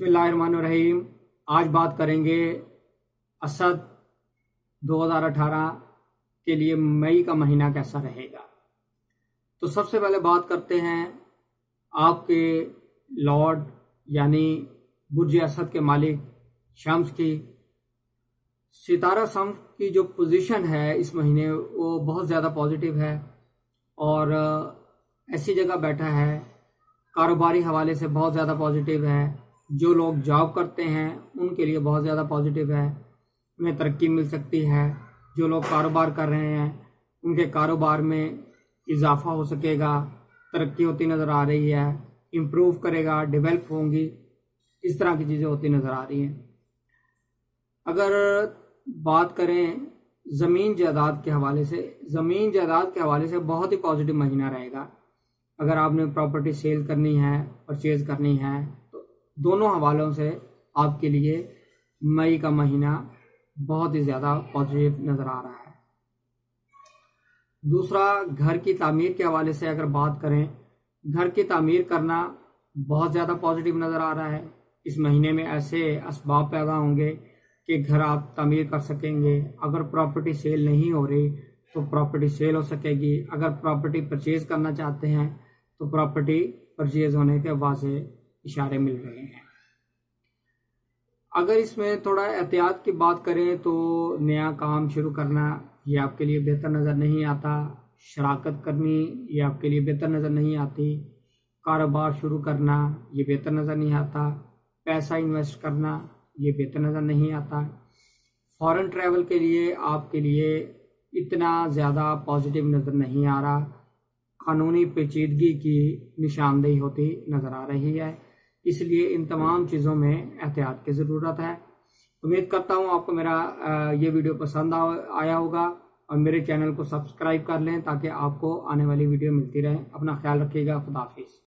बिस्मिल्लाहिर्रहमानिर्रहीम। आज बात करेंगे असद 2018 के लिए मई का महीना कैसा रहेगा। तो सबसे पहले बात करते हैं आपके लॉर्ड यानी बुर्ज असद के मालिक शम्स की। सितारा शम्स की जो पोजीशन है इस महीने वो बहुत ज़्यादा पॉजिटिव है और ऐसी जगह बैठा है, कारोबारी हवाले से बहुत ज़्यादा पॉजिटिव है। जो लोग जॉब करते हैं उनके लिए बहुत ज़्यादा पॉजिटिव है, उन्हें तरक्की मिल सकती है। जो लोग कारोबार कर रहे हैं उनके कारोबार में इजाफा हो सकेगा, तरक्की होती नज़र आ रही है, इम्प्रूव करेगा, डेवलप होंगी, इस तरह की चीज़ें होती नज़र आ रही हैं। अगर बात करें ज़मीन जायदाद के हवाले से बहुत ही पॉजिटिव महीना रहेगा। अगर आपने प्रॉपर्टी सेल करनी है, परचेज करनी है, तो दोनों हवालों से आपके लिए मई का महीना बहुत ही ज़्यादा पॉजिटिव नज़र आ रहा है। दूसरा, घर की तामीर के हवाले से अगर बात करें, घर की तामीर करना बहुत ज़्यादा पॉजिटिव नज़र आ रहा है। इस महीने में ऐसे असबाब पैदा होंगे कि घर आप तामीर कर सकेंगे। अगर प्रॉपर्टी सेल नहीं हो रही तो प्रॉपर्टी सेल हो सकेगी। अगर प्रॉपर्टी परचेज करना चाहते हैं तो प्रॉपर्टी परचेज होने के वाज़े इशारे मिल रहे हैं। अगर इसमें थोड़ा एहतियात की बात करें तो नया काम शुरू करना ये आपके लिए बेहतर नज़र नहीं आता। शराकत करनी ये आपके लिए बेहतर नज़र नहीं आती। कारोबार शुरू करना ये बेहतर नज़र नहीं आता। पैसा इन्वेस्ट करना ये बेहतर नज़र नहीं आता। फॉरेन ट्रैवल के लिए आपके लिए इतना ज़्यादा पॉजिटिव नज़र नहीं आ रहा। कानूनी पेचीदगी की निशानदेही होती नज़र आ रही है, इसलिए इन तमाम चीज़ों में एहतियात की ज़रूरत है। उम्मीद करता हूँ आपको मेरा ये वीडियो पसंद आया होगा और मेरे चैनल को सब्सक्राइब कर लें ताकि आपको आने वाली वीडियो मिलती रहे। अपना ख्याल रखिएगा। खुदा हाफिज़।